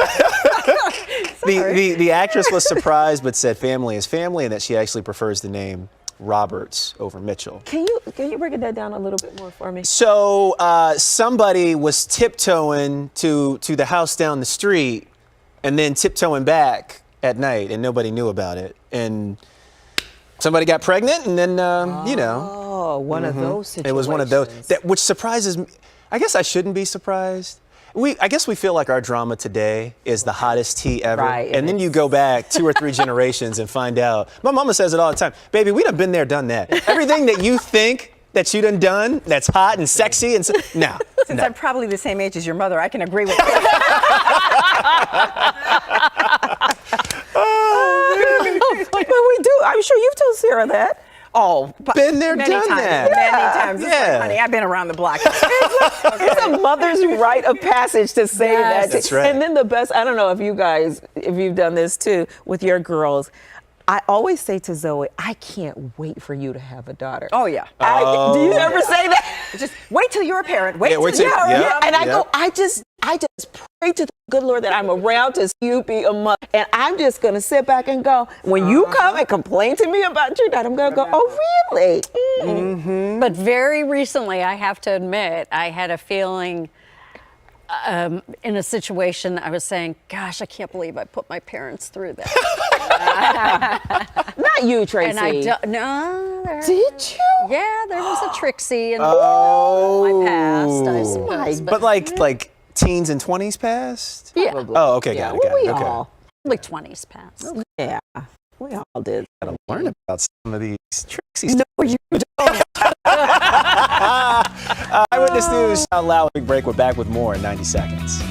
[SPEAKER 1] The actress was surprised but said family is family and that she actually prefers the name Roberts over Mitchell.
[SPEAKER 2] Can you break that down a little bit more for me?
[SPEAKER 1] So somebody was tiptoeing to the house down the street and then tiptoeing back at night and nobody knew about it. And somebody got pregnant and then, you know.
[SPEAKER 2] Oh, one of those situations.
[SPEAKER 1] It was one of those, which surprises me. I guess I shouldn't be surprised. I guess we feel like our drama today is the hottest tea ever.
[SPEAKER 2] Right,
[SPEAKER 1] and then you go back 2 or 3 generations and find out. My mama says it all the time. Baby, we done been there, done that. Everything that you think that you done that's hot and sexy and no.
[SPEAKER 5] Since I'm probably the same age as your mother, I can agree with that.
[SPEAKER 2] But we do. I'm sure you've told Sarah that.
[SPEAKER 5] Oh,
[SPEAKER 1] been there,
[SPEAKER 5] many
[SPEAKER 1] done
[SPEAKER 5] times,
[SPEAKER 1] that.
[SPEAKER 5] Many times. It's
[SPEAKER 1] Yeah.
[SPEAKER 5] like, honey, I've been around the block.
[SPEAKER 2] It's a mother's rite of passage to say that.
[SPEAKER 1] That's right.
[SPEAKER 2] And then the best, I don't know if you've done this too with your girls. I always say to Zoe, I can't wait for you to have a daughter.
[SPEAKER 5] Oh, yeah.
[SPEAKER 2] Do you ever say that?
[SPEAKER 5] Just wait till you're a parent. Wait
[SPEAKER 1] Yeah,
[SPEAKER 5] till
[SPEAKER 1] wait till-
[SPEAKER 5] you're a
[SPEAKER 1] yeah.
[SPEAKER 5] parent.
[SPEAKER 2] And I go, I just pray to the good Lord that I'm around to see you be a mother. And I'm just going to sit back and go, when you come and complain to me about your daughter, I'm going to go, oh, really? Mm.
[SPEAKER 4] But very recently, I have to admit, I had a feeling in a situation I was saying, gosh, I can't believe I put my parents through that.
[SPEAKER 2] Not you, Tracy.
[SPEAKER 4] And I don't, no.
[SPEAKER 2] Did you?
[SPEAKER 4] Yeah, there was a Trixie in my past, I suppose.
[SPEAKER 1] But like teens and 20s past?
[SPEAKER 4] Yeah.
[SPEAKER 1] Oh, okay, got it.
[SPEAKER 2] We
[SPEAKER 1] Okay.
[SPEAKER 2] all.
[SPEAKER 4] Like 20s past.
[SPEAKER 2] Yeah, we all did.
[SPEAKER 1] Gotta learn about some of these Trixies.
[SPEAKER 2] No, you don't.
[SPEAKER 1] Eyewitness News out loud. Big break. We're back with more in 90 seconds.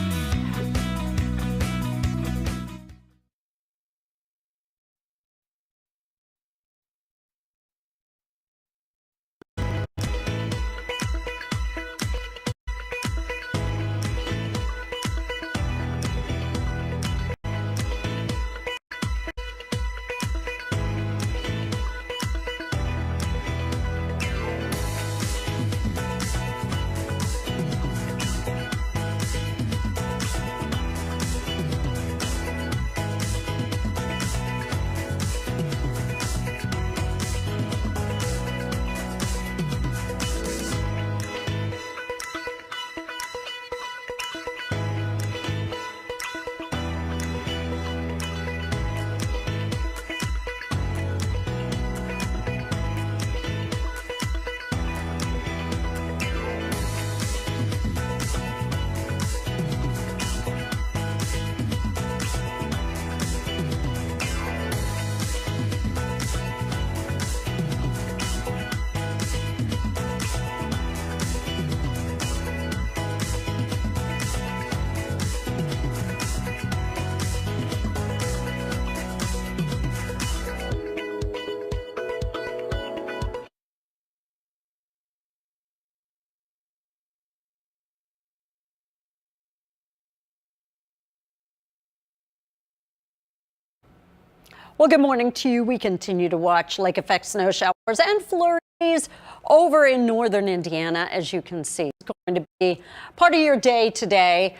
[SPEAKER 4] Well, good morning to you. We continue to watch lake effect snow showers and flurries over in northern Indiana, as you can see. It's going to be part of your day today.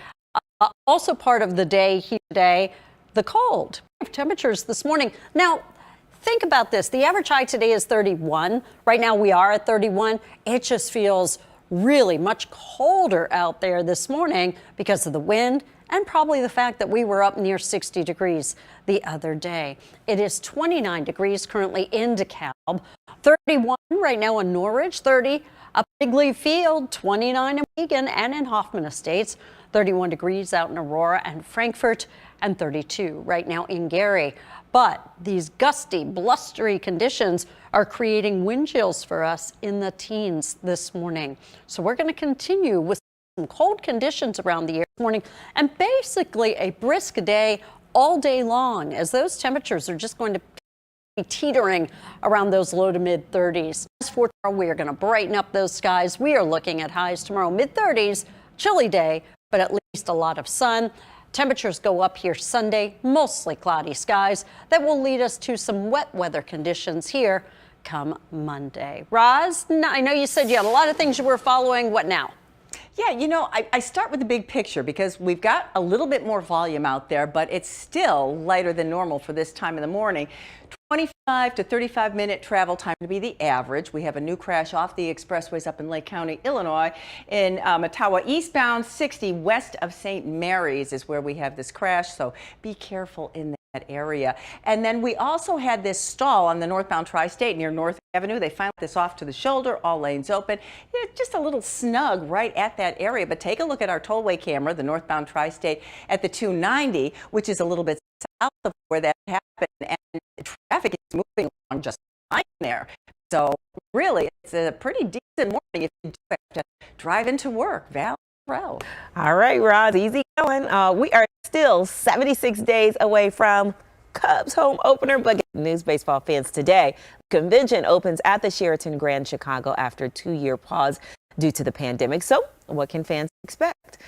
[SPEAKER 4] Also part of the day here today, the cold. Temperatures this morning. Now, think about this. The average high today is 31. Right now we are at 31. It just feels really much colder out there this morning because of the wind and probably the fact that we were up near 60 degrees the other day. It is 29 degrees currently in DeKalb, 31 right now in Norridge, 30 up Wrigley Field, 29 in Egan and in Hoffman Estates, 31 degrees out in Aurora and Frankfort, and 32 right now in Gary. But these gusty, blustery conditions are creating wind chills for us in the teens this morning. So we're going to continue with some cold conditions around the area this morning and basically a brisk day all day long, as those temperatures are just going to be teetering around those low to mid 30s. As for tomorrow, we are going to brighten up those skies. We are looking at highs tomorrow, mid 30s, chilly day, but at least a lot of sun. Temperatures go up here Sunday, mostly cloudy skies. That will lead us to some wet weather conditions here come Monday. Roz, I know you said you had a lot of things you were following. What now?
[SPEAKER 5] Yeah, you know, I start with the big picture because we've got a little bit more volume out there, but it's still lighter than normal for this time of the morning. 25 to 35-minute travel time to be the average. We have a new crash off the expressways up in Lake County, Illinois. In Mattawa eastbound, 60 west of St. Mary's is where we have this crash, so be careful in that area. And then we also had this stall on the northbound Tri-State near North Avenue. They finally this off to the shoulder, all lanes open. It's just a little snug right at that area, but take a look at our tollway camera, the northbound Tri-State at the 290, which is a little bit south of where that happened, and traffic is moving along just fine there. So really, it's a pretty decent morning if you do have to drive into work. Valley Road.
[SPEAKER 2] All right, Roz, easy going. We are still 76 days away from Cubs home opener, but good news, baseball fans, today. Convention opens at the Sheraton Grand Chicago after a 2-year pause due to the pandemic. So what can fans expect?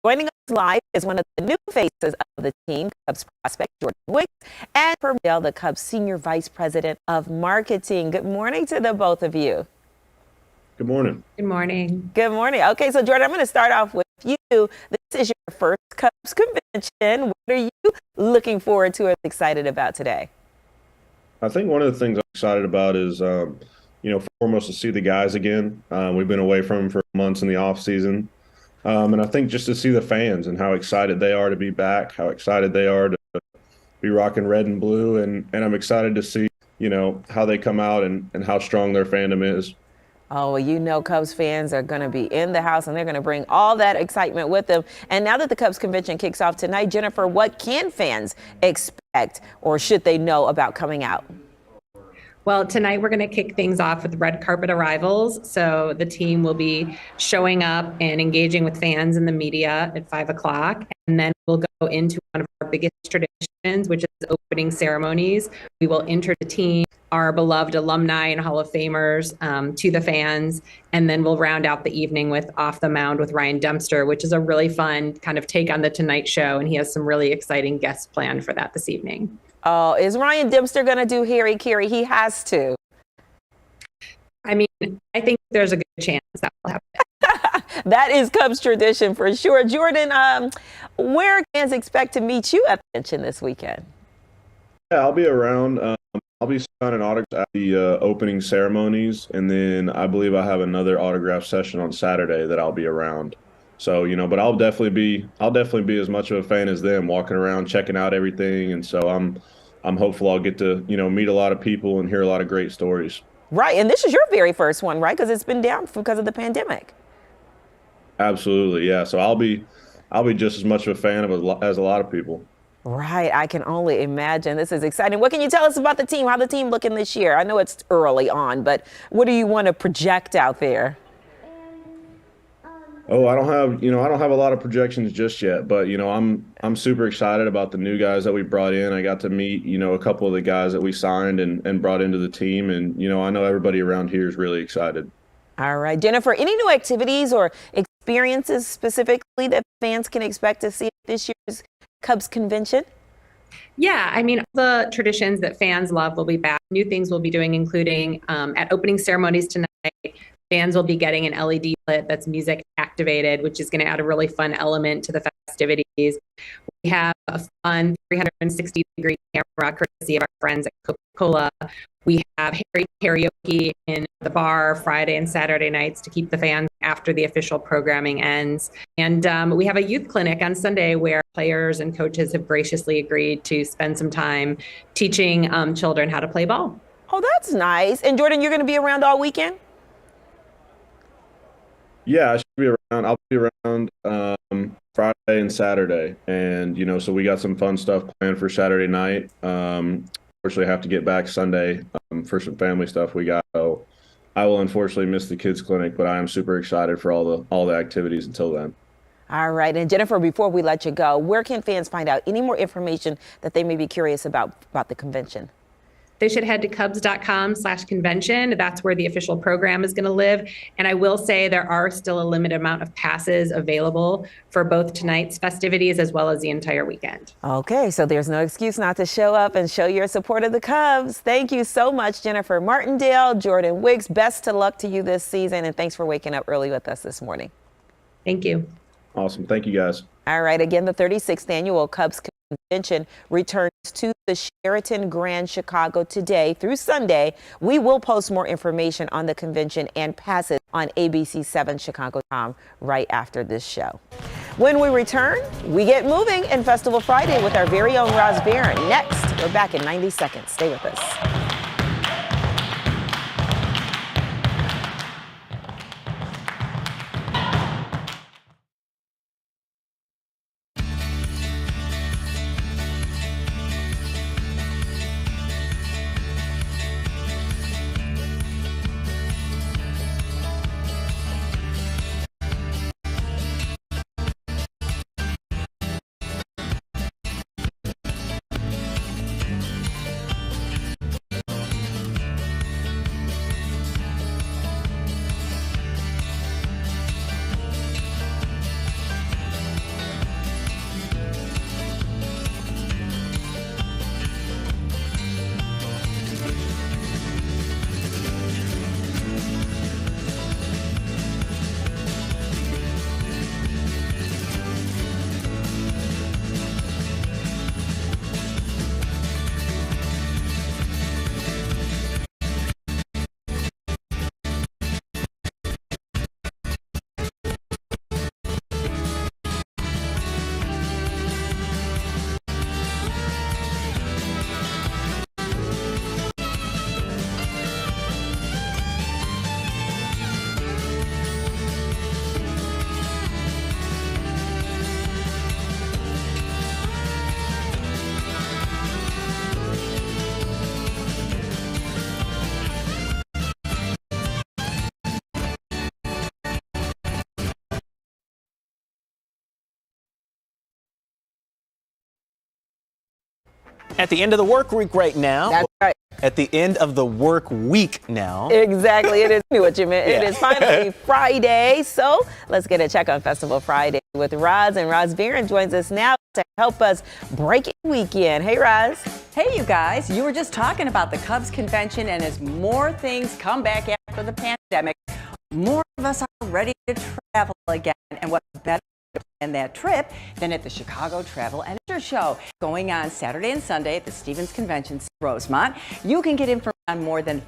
[SPEAKER 2] Joining us live is one of the new faces of the team, Cubs prospect Jordan Wicks, and Permel, the Cubs senior vice president of marketing. Good morning to the both of you.
[SPEAKER 9] Good morning.
[SPEAKER 6] Good morning.
[SPEAKER 2] Good morning. Okay, so Jordan, I'm going to start off with you. This is your first Cubs convention. What are you looking forward to or excited about today?
[SPEAKER 9] I think one of the things I'm excited about is, foremost to see the guys again. We've been away from them for months in the off season. And I think just to see the fans and how excited they are to be back, how excited they are to be rocking red and blue. And I'm excited to see, how they come out and how strong their fandom is.
[SPEAKER 2] Oh, well, Cubs fans are going to be in the house and they're going to bring all that excitement with them. And now that the Cubs convention kicks off tonight, Jennifer, what can fans expect or should they know about coming out?
[SPEAKER 6] Well, tonight we're going to kick things off with red carpet arrivals. So the team will be showing up and engaging with fans and the media at 5 o'clock. And then we'll go into one of our biggest traditions, which is opening ceremonies. We will entertain our beloved alumni and Hall of Famers to the fans. And then we'll round out the evening with Off the Mound with Ryan Dempster, which is a really fun kind of take on the Tonight Show. And he has some really exciting guests planned for that this evening.
[SPEAKER 2] Oh, is Ryan Dempster going to do Harry Carey? He has to.
[SPEAKER 6] I mean, I think there's a good chance that will happen.
[SPEAKER 2] That is Cubs tradition for sure. Jordan, where can fans expect to meet you at the convention this weekend?
[SPEAKER 9] Yeah, I'll be around. I'll be signing autographs at the opening ceremonies. And then I believe I have another autograph session on Saturday that I'll be around. So, but I'll definitely be as much of a fan as them, walking around, checking out everything. And so I'm hopeful I'll get to, meet a lot of people and hear a lot of great stories.
[SPEAKER 2] Right. And this is your very first one, right? Because it's been down because of the pandemic.
[SPEAKER 9] Absolutely. Yeah. So I'll be just as much of a fan as a lot of people.
[SPEAKER 2] Right. I can only imagine. This is exciting. What can you tell us about the team? How the team looking this year? I know it's early on, but what do you want to project out there?
[SPEAKER 9] Oh, I don't have a lot of projections just yet, but I'm super excited about the new guys that we brought in. I got to meet, a couple of the guys that we signed and brought into the team, and I know everybody around here is really excited.
[SPEAKER 2] All right, Jennifer, any new activities or experiences specifically that fans can expect to see at this year's Cubs convention?
[SPEAKER 6] Yeah, I mean, the traditions that fans love will be back. New things we'll be doing, including at opening ceremonies tonight. Fans will be getting an LED lit that's music activated, which is going to add a really fun element to the festivities. We have a fun 360-degree camera courtesy of our friends at Coca-Cola.
[SPEAKER 10] We have Harry karaoke in the bar Friday and Saturday nights to keep the fans after the official programming ends. And we have a youth clinic on Sunday where players and coaches have graciously agreed to spend some time teaching children how to play ball.
[SPEAKER 2] Oh, that's nice. And Jordan, you're going to be around all weekend?
[SPEAKER 9] Yeah, I should be around. I'll be around Friday and Saturday, and so we got some fun stuff planned for Saturday night. Unfortunately, I have to get back Sunday for some family stuff we got. So I will unfortunately miss the kids clinic, but I am super excited for all the activities until then.
[SPEAKER 2] All right. And Jennifer, before we let you go, where can fans find out any more information that they may be curious about the convention?
[SPEAKER 10] They should head to cubs.com/convention. That's where the official program is going to live. And I will say there are still a limited amount of passes available for both tonight's festivities as well as the entire weekend.
[SPEAKER 2] Okay, so there's no excuse not to show up and show your support of the Cubs. Thank you so much, Jennifer Martindale, Jordan Wicks. Best of luck to you this season, and thanks for waking up early with us this morning.
[SPEAKER 10] Thank you.
[SPEAKER 9] Awesome. Thank you, guys.
[SPEAKER 2] All right, again, the 36th annual Cubs Convention returns to the Sheraton Grand Chicago today through Sunday. We will post more information on the convention and passes on ABC7Chicago.com right after this show. When we return, we get moving in Festival Friday with our very own Roz Barron. Next, we're back in 90 seconds. Stay with us.
[SPEAKER 1] At the end of the work week right now.
[SPEAKER 2] That's right.
[SPEAKER 1] At the end of the work week now.
[SPEAKER 2] Exactly. It is what you meant.
[SPEAKER 1] Yeah.
[SPEAKER 2] It is finally Friday. So let's get a check on Festival Friday with Roz. And Roz Barron joins us now to help us break it weekend. Hey, Roz.
[SPEAKER 5] Hey, you guys. You were just talking about the Cubs convention, and as more things come back after the pandemic, more of us are ready to travel again. And what better plan that trip than at the Chicago Travel and Leisure Show going on Saturday and Sunday at the Stevens Convention Center, Rosemont. You can get information on more than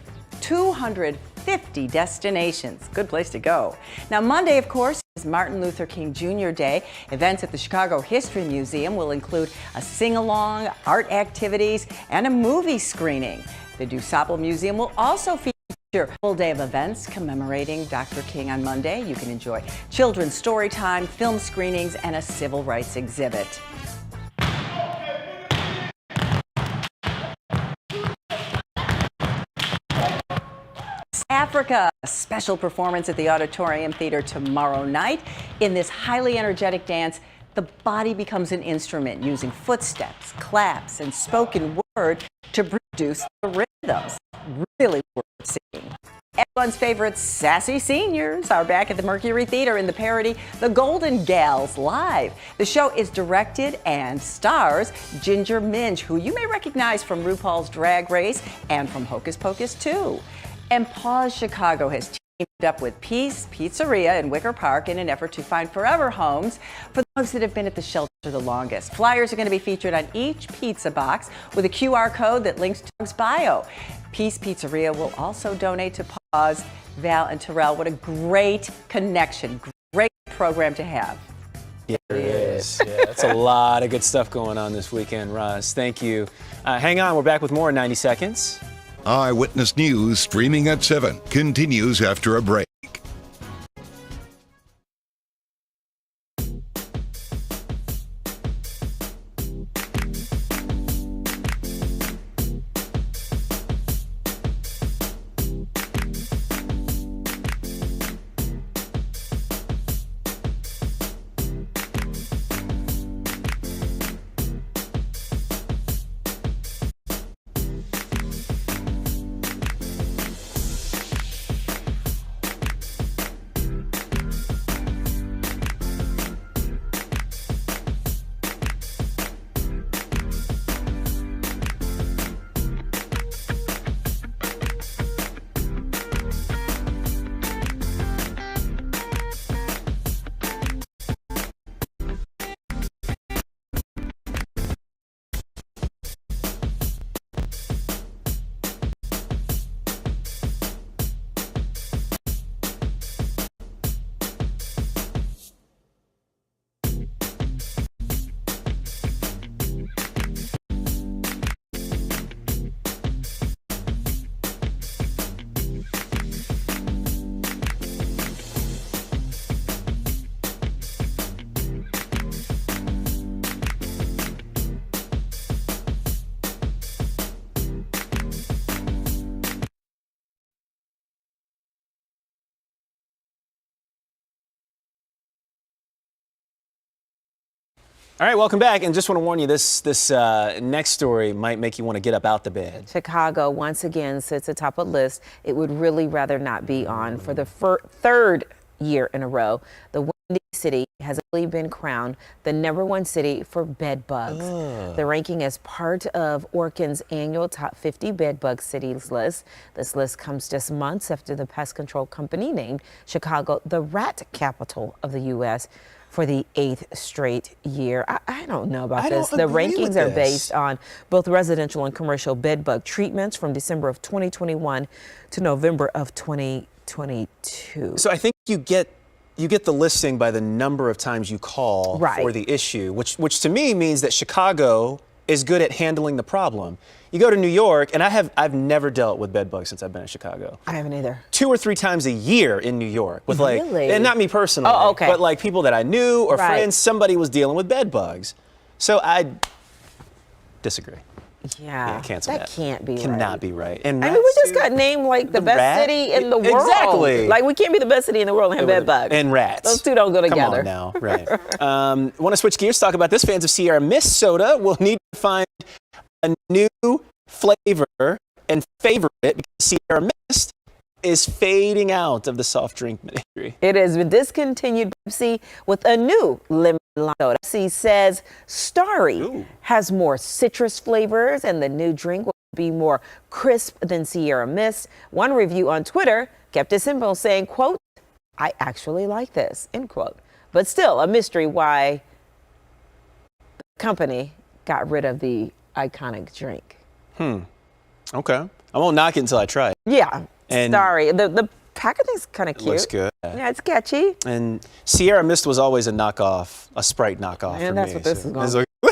[SPEAKER 5] 250 destinations. Good place to go. Now, Monday, of course, is Martin Luther King Jr. Day. Events at the Chicago History Museum will include a sing-along, art activities, and a movie screening. The DuSable Museum will also feature a full day of events commemorating Dr. King on Monday. You can enjoy children's story time, film screenings, and a civil rights exhibit. Africa, a special performance at the Auditorium Theater tomorrow night. In this highly energetic dance, the body becomes an instrument using footsteps, claps, and spoken word to produce the rhythms. Really worth seeing. Everyone's favorite sassy seniors are back at the Mercury Theater in the parody The Golden Gals Live. The show is directed and stars Ginger Minj, who you may recognize from RuPaul's Drag Race and from Hocus Pocus 2. And Pause Chicago has teamed up with Peace Pizzeria in Wicker Park in an effort to find forever homes for those that have been at the shelter the longest. Flyers are going to be featured on each pizza box with a QR code that links to Doug's bio. Peace Pizzeria will also donate to Paws, Val, and Terrell. What a great connection, great program to have.
[SPEAKER 1] Yeah, it is. Yeah, that's a lot of good stuff going on this weekend, Roz. Thank you. Hang on, we're back with more in 90 seconds.
[SPEAKER 25] Eyewitness News streaming at 7 continues after a break.
[SPEAKER 1] All right, welcome back. And just want to warn you, this next story might make you want to get up out the bed.
[SPEAKER 2] Chicago once again sits atop a list it would really rather not be on. For the third year in a row, the Windy City has only been crowned the #1 city for bed bugs. The ranking is part of Orkin's annual top 50 bed bug cities list. This list comes just months after the pest control company named Chicago the rat capital of the U.S. for the 8th straight year. I don't know about this. The rankings are based on both residential and commercial bed bug treatments from December of 2021 to November of 2022.
[SPEAKER 1] So I think you get the listing by the number of times you call for the issue, which to me means that Chicago is good at handling the problem. You go to New York, and I've never dealt with bed bugs since I've been in Chicago.
[SPEAKER 2] I haven't either.
[SPEAKER 1] 2 or 3 times a year in New York with
[SPEAKER 2] Really?
[SPEAKER 1] and not me personally, but like people that I knew or friends, somebody was dealing with bed bugs. So I disagree.
[SPEAKER 2] Yeah,
[SPEAKER 1] cancel that.
[SPEAKER 2] Can't be
[SPEAKER 1] Cannot be right. And
[SPEAKER 2] I mean, we just got named like the best city in the world.
[SPEAKER 1] Exactly.
[SPEAKER 2] Like we can't be the best city in the world and have bed bugs.
[SPEAKER 1] And rats.
[SPEAKER 2] Those two don't go together.
[SPEAKER 1] Come on now, right. Want to switch gears, talk about this. Fans of Sierra Mist soda will need to find a new flavor and favor it because Sierra Mist is fading out of the soft drink industry.
[SPEAKER 2] It has been discontinued Pepsi with a new lemon lime soda. Pepsi says Starry has more citrus flavors and the new drink will be more crisp than Sierra Mist. One review on Twitter kept it simple, saying, quote, "I actually like this," end quote. But still a mystery why the company got rid of the iconic drink.
[SPEAKER 1] Okay. I won't knock it until I try it.
[SPEAKER 2] Yeah.
[SPEAKER 1] And
[SPEAKER 2] Starry. The packaging's kind of cute.
[SPEAKER 1] Looks good.
[SPEAKER 2] Yeah, it's catchy.
[SPEAKER 1] And Sierra Mist was always a knockoff, a Sprite knockoff
[SPEAKER 2] And
[SPEAKER 1] for
[SPEAKER 2] that's
[SPEAKER 1] me.
[SPEAKER 2] what this is going to
[SPEAKER 1] be.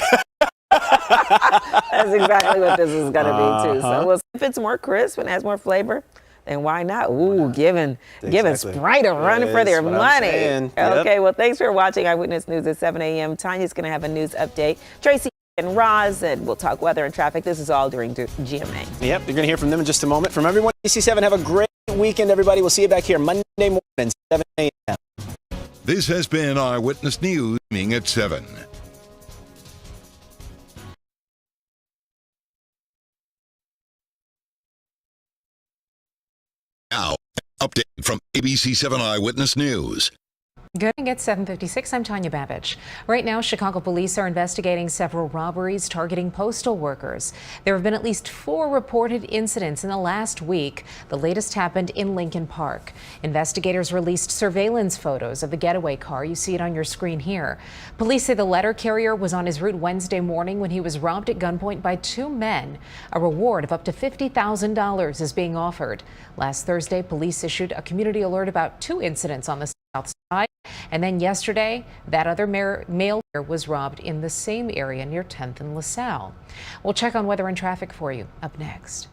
[SPEAKER 2] That's exactly what this is going to be, too. So if it's more crisp and has more flavor, then why not? Ooh, giving Sprite a run for their money. Okay, well, thanks for watching Eyewitness News at 7 a.m. Tanya's going to have a news update. Tracy and Roz, and we'll talk weather and traffic. This is all during GMA.
[SPEAKER 1] Yep, you're going to hear from them in just a moment. From everyone at ABC7, have a great weekend, everybody. We'll see you back here Monday morning, 7 a.m.
[SPEAKER 25] This has been Eyewitness News at 7. Now, update from ABC7 Eyewitness News.
[SPEAKER 6] Good morning at 7:56. I'm Tanya Babbage. Right now, Chicago police are investigating several robberies targeting postal workers. There have been at least 4 reported incidents in the last week. The latest happened in Lincoln Park. Investigators released surveillance photos of the getaway car. You see it on your screen here. Police say the letter carrier was on his route Wednesday morning when he was robbed at gunpoint by 2 men. A reward of up to $50,000 is being offered. Last Thursday, police issued a community alert about 2 incidents on the south side. And then yesterday, that other mail was robbed in the same area near 10th and LaSalle. We'll check on weather and traffic for you up next.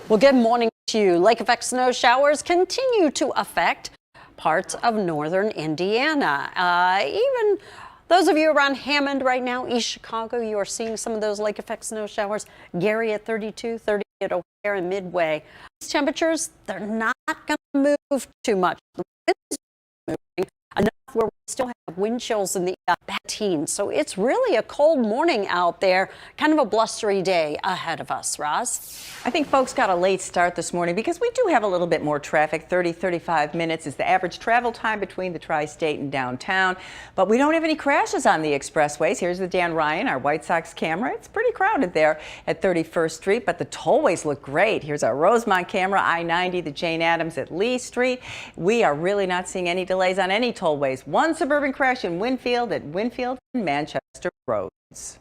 [SPEAKER 4] Well, good morning to you. Lake effect snow showers continue to affect parts of northern Indiana. Even those of you around Hammond right now, East Chicago, you are seeing some of those lake effect snow showers. Gary at 32, 30 at O'Hare and Midway. These temperatures, they're not going to move too much. The wind is moving enough where we still have wind chills in the teens. So it's really a cold morning out there, kind of a blustery day ahead of us. Roz?
[SPEAKER 5] I think folks got a late start this morning because we do have a little bit more traffic. 35 minutes is the average travel time between the tri-state and downtown. But we don't have any crashes on the expressways. Here's the Dan Ryan, our White Sox camera. It's pretty crowded there at 31st Street, but the tollways look great. Here's our Rosemont camera, I-90, the Jane Addams at Lee Street. We are really not seeing any delays on any tollways. One suburban crash in Winfield at Winfield and Manchester roads.